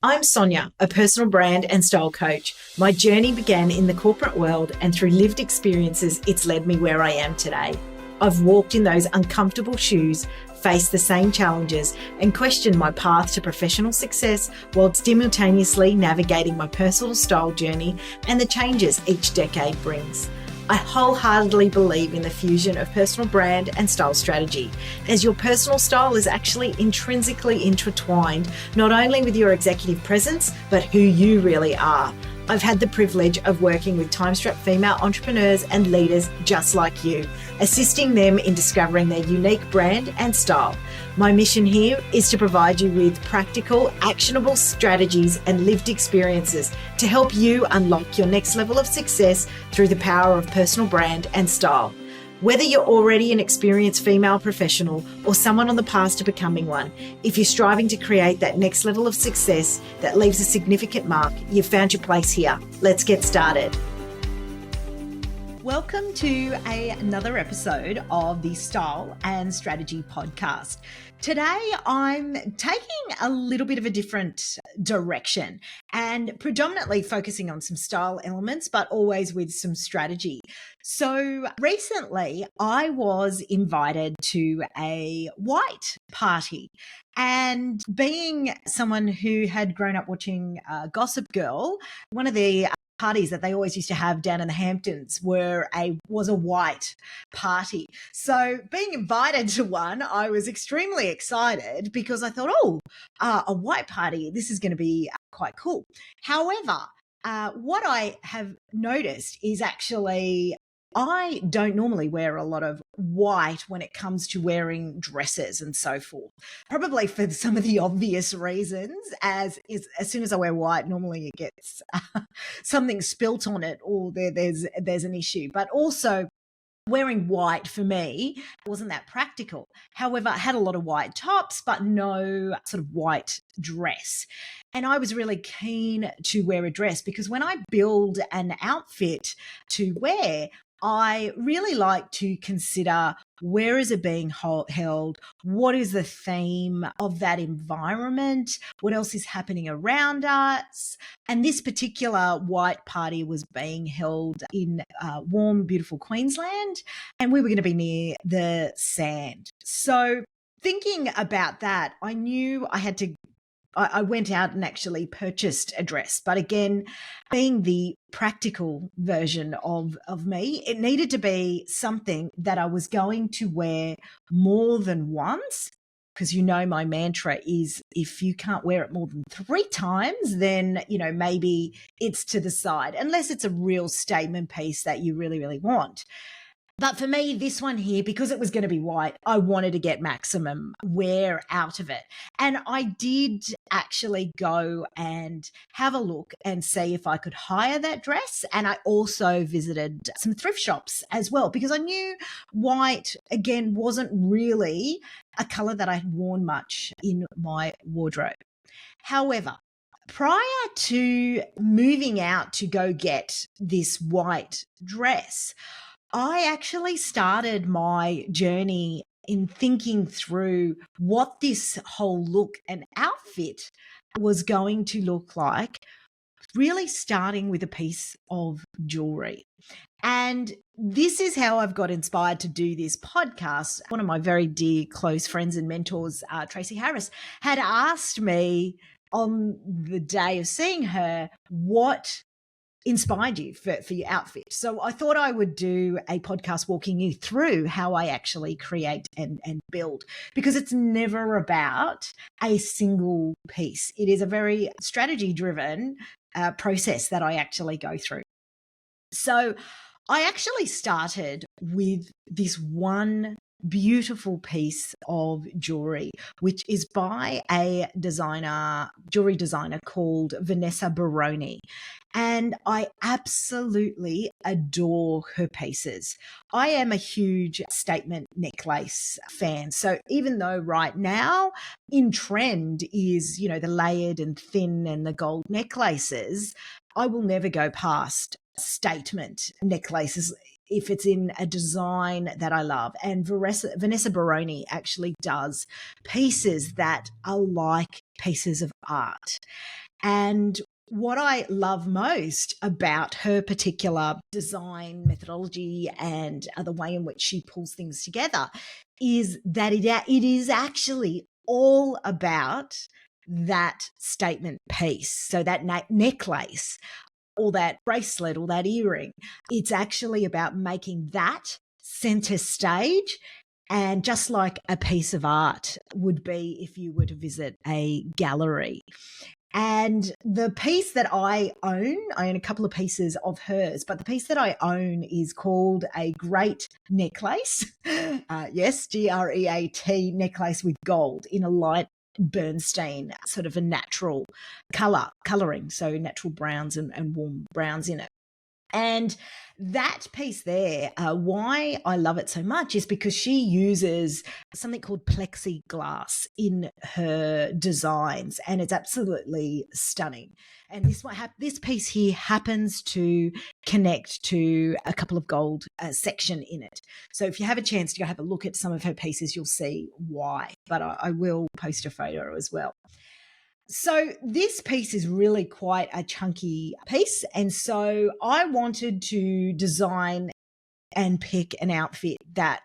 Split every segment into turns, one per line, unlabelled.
I'm Sonya, a personal brand and style coach. My journey began in the corporate world, and through lived experiences, it's led me where I am today. I've walked in those uncomfortable shoes, faced the same challenges, and questioned my path to professional success while simultaneously navigating my personal style journey and the changes each decade brings. I wholeheartedly believe in the fusion of personal brand and style strategy, as your personal style is actually intrinsically intertwined, not only with your executive presence, but who you really are. I've had the privilege of working with time-strapped female entrepreneurs and leaders just like you, assisting them in discovering their unique brand and style. My mission here is to provide you with practical, actionable strategies and lived experiences to help you unlock your next level of success through the power of personal brand and style. Whether you're already an experienced female professional or someone on the path to becoming one, if you're striving to create that next level of success that leaves a significant mark, you've found your place here. Let's get started. Welcome to another episode of the Style and Strategy Podcast. Today, I'm taking a little bit of a different direction and predominantly focusing on some style elements, but always with some strategy. So recently, I was invited to a white party. And being someone who had grown up watching Gossip Girl, one of the parties that they always used to have down in the Hamptons was a white party. So being invited to one, I was extremely excited because I thought, a white party, this is going to be quite cool. However, what I have noticed is actually I don't normally wear a lot of white when it comes to wearing dresses and so forth. Probably for some of the obvious reasons, as soon as I wear white, normally it gets something spilt on it or there's an issue. But also wearing white for me wasn't that practical. However, I had a lot of white tops, but no sort of white dress. And I was really keen to wear a dress because when I build an outfit to wear, I really like to consider where is it being held, what is the theme of that environment, what else is happening around us. And this particular white party was being held in warm, beautiful Queensland, and we were going to be near the sand. So thinking about that, I knew I went out and actually purchased a dress. But again, being the practical version of me, it needed to be something that I was going to wear more than once. Because my mantra is if you can't wear it more than 3 times, then, maybe it's to the side, unless it's a real statement piece that you really, really want. But for me, this one here, because it was going to be white, I wanted to get maximum wear out of it. And I did actually go and have a look and see if I could hire that dress. And I also visited some thrift shops as well, because I knew white, again, wasn't really a color that I had worn much in my wardrobe. However, prior to moving out to go get this white dress, I actually started my journey in thinking through what this whole look and outfit was going to look like, really starting with a piece of jewelry. And this is how I've got inspired to do this podcast. One of my very dear close friends and mentors, Tracy Harris, had asked me on the day of seeing her, what inspired you for your outfit. So I thought I would do a podcast walking you through how I actually create and build, because it's never about a single piece. It is a very strategy driven process that I actually go through. So I actually started with this one beautiful piece of jewelry, which is by a jewelry designer called Vanessa Barone. And I absolutely adore her pieces. I am a huge statement necklace fan. So even though right now in trend is, the layered and thin and the gold necklaces, I will never go past statement necklaces if it's in a design that I love. And Vanessa Barone actually does pieces that are like pieces of art. And what I love most about her particular design methodology and the way in which she pulls things together is that it is actually all about that statement piece. So that necklace or that bracelet or that earring, it's actually about making that center stage. And just like a piece of art would be if you were to visit a gallery. And the piece that I own a couple of pieces of hers, but the piece that I own is called a great necklace. Yes, GREAT necklace with gold in a light Bernstein, sort of a natural coloring, so natural browns and warm browns in it. And that piece there, why I love it so much is because she uses something called plexiglass in her designs, and it's absolutely stunning. And this piece here happens to connect to a couple of gold section in it. So if you have a chance to go have a look at some of her pieces, you'll see why. But I will post a photo as well. So this piece is really quite a chunky piece. And so I wanted to design and pick an outfit that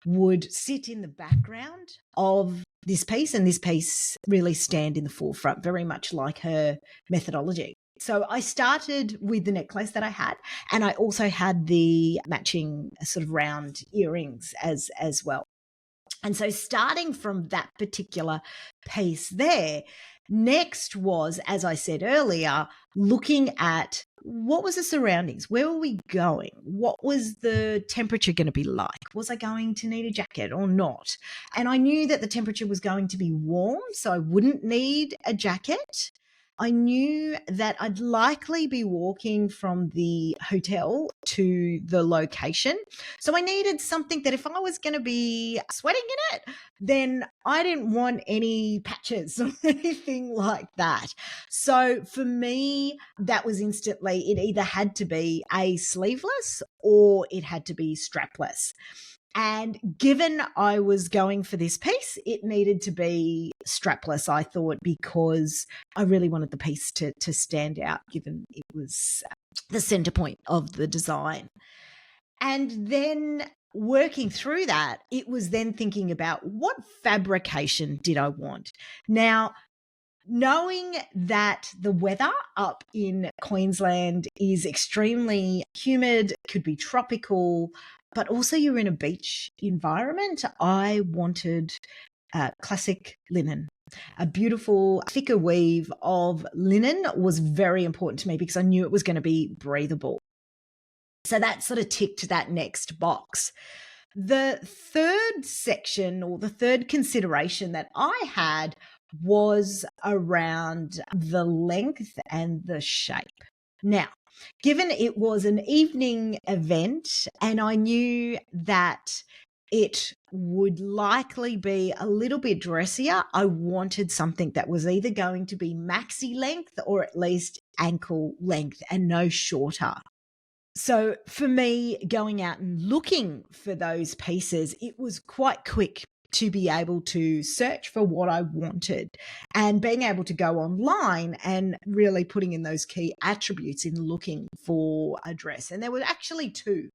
would sit in the background of this piece, and this piece really stand in the forefront, very much like her methodology. So I started with the necklace that I had, and I also had the matching sort of round earrings as well. And so starting from that particular piece there, next was, as I said earlier, looking at what was the surroundings? Where were we going? What was the temperature going to be like? Was I going to need a jacket or not? And I knew that the temperature was going to be warm, so I wouldn't need a jacket. I knew that I'd likely be walking from the hotel to the location. So I needed something that if I was going to be sweating in it, then I didn't want any patches or anything like that. So for me, that was instantly, it either had to be a sleeveless or it had to be strapless. And given I was going for this piece, it needed to be strapless, I thought, because I really wanted the piece to stand out, given it was the center point of the design. And then working through that, it was then thinking about what fabrication did I want? Now, knowing that the weather up in Queensland is extremely humid, could be tropical, but also you're in a beach environment, I wanted classic linen. A beautiful thicker weave of linen was very important to me because I knew it was going to be breathable. So that sort of ticked that next box. The third section or the third consideration that I had was around the length and the shape. Now, given it was an evening event and I knew that it would likely be a little bit dressier, I wanted something that was either going to be maxi length or at least ankle length and no shorter. So for me, going out and looking for those pieces, it was quite quick to be able to search for what I wanted and being able to go online and really putting in those key attributes in looking for a dress. And there were actually two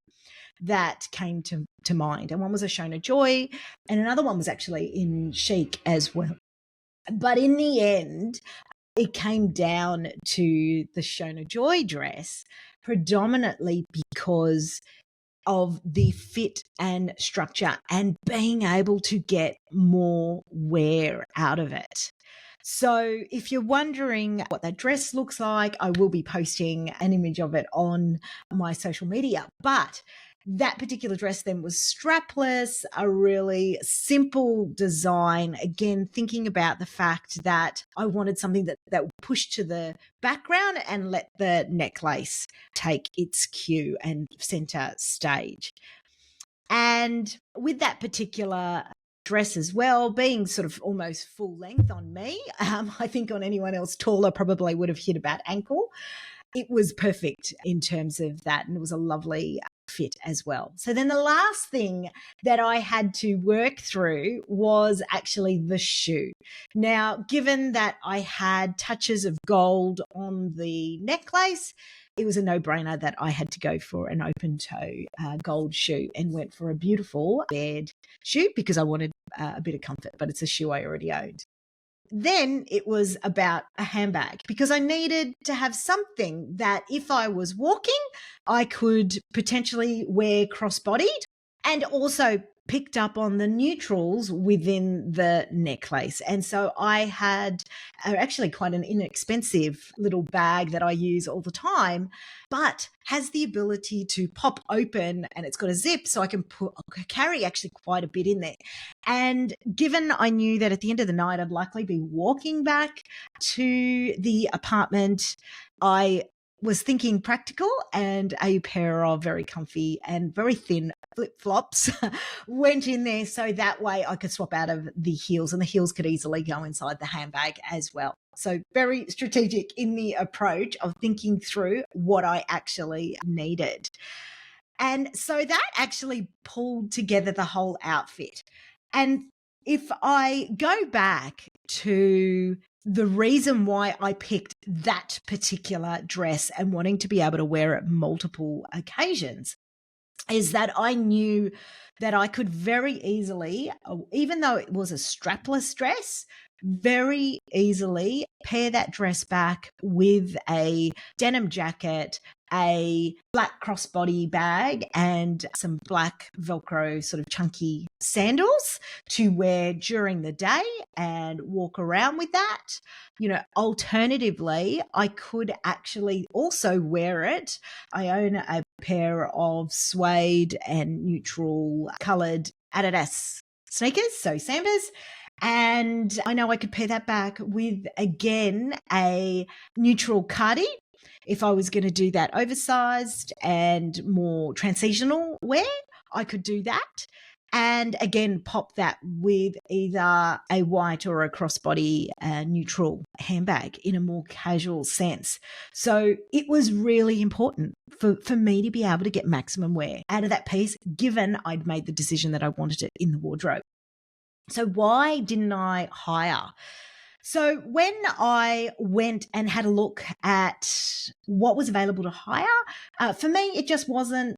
that came to mind. And one was a Shona Joy and another one was actually in Chic as well. But in the end, it came down to the Shona Joy dress predominantly because of the fit and structure and being able to get more wear out of it. So if you're wondering what that dress looks like, I will be posting an image of it on my social media. But that particular dress then was strapless, a really simple design. Again, thinking about the fact that I wanted something that would push to the background and let the necklace take its cue and center stage. And with that particular dress as well, being sort of almost full length on me, I think on anyone else taller probably would have hit about ankle. It was perfect in terms of that, and it was a lovely outfit as well. So then the last thing that I had to work through was actually the shoe. Now, given that I had touches of gold on the necklace, it was a no-brainer that I had to go for an open-toe gold shoe, and went for a beautiful bared shoe because I wanted a bit of comfort, but it's a shoe I already owned. Then it was about a handbag, because I needed to have something that if I was walking, I could potentially wear cross-bodied, and also picked up on the neutrals within the necklace. And so I had actually quite an inexpensive little bag that I use all the time, but has the ability to pop open, and it's got a zip, so I can carry actually quite a bit in there. And given I knew that at the end of the night I'd likely be walking back to the apartment, I was thinking practical, and a pair of very comfy and very thin flip-flops went in there, so that way I could swap out of the heels, and the heels could easily go inside the handbag as well. So very strategic in the approach of thinking through what I actually needed. And so that actually pulled together the whole outfit. And if I go back to the reason why I picked that particular dress and wanting to be able to wear it multiple occasions, is that I knew that I could very easily, even though it was a strapless dress, very easily pair that dress back with a denim jacket, a black crossbody bag, and some black Velcro sort of chunky sandals to wear during the day and walk around with that. You know, alternatively, I could actually also wear it. I own a pair of suede and neutral colored Adidas sneakers, so Sambas. And I know I could pair that back with, again, a neutral cardi if I was going to do that oversized and more transitional wear. I could do that. And again, pop that with either a white or a crossbody neutral handbag in a more casual sense. So it was really important for me to be able to get maximum wear out of that piece, given I'd made the decision that I wanted it in the wardrobe. So why didn't I hire? So when I went and had a look at what was available to hire, for me, it just wasn't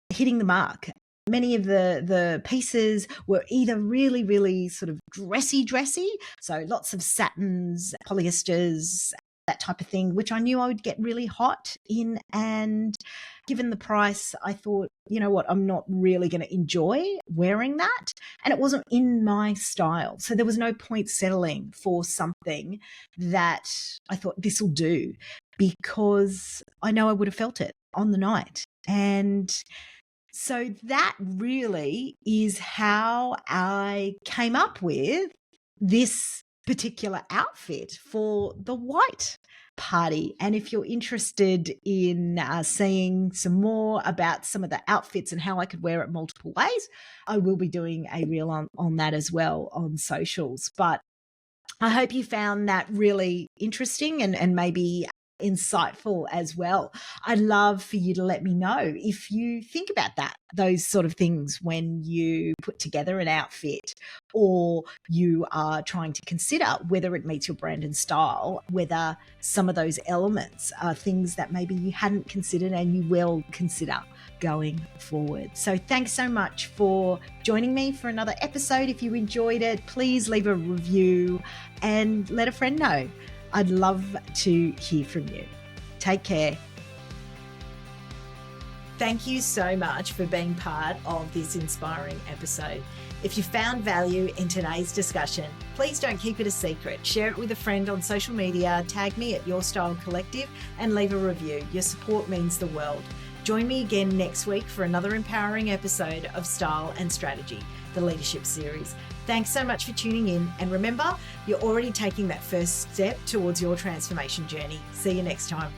hitting the mark. Many of the pieces were either really, really sort of dressy, so lots of satins, polyesters, that type of thing, which I knew I would get really hot in. And given the price, I thought, you know what, I'm not really going to enjoy wearing that. And it wasn't in my style. So there was no point settling for something that I thought this will do, because I know I would have felt it on the night. And so that really is how I came up with this particular outfit for the white party. And if you're interested in seeing some more about some of the outfits and how I could wear it multiple ways, I will be doing a reel on that as well on socials. But I hope you found that really interesting and maybe insightful as well. I'd love for you to let me know if you think about those sort of things when you put together an outfit, or you are trying to consider whether it meets your brand and style, whether some of those elements are things that maybe you hadn't considered and you will consider going forward. So thanks so much for joining me for another episode. If you enjoyed it, please leave a review and let a friend know. I'd love to hear from you. Take care. Thank you so much for being part of this inspiring episode. If you found value in today's discussion, please don't keep it a secret. Share it with a friend on social media, tag me at Your Style Collective, and leave a review. Your support means the world. Join me again next week for another empowering episode of Style and Strategy, the Leadership Series. Thanks so much for tuning in. And remember, you're already taking that first step towards your transformation journey. See you next time.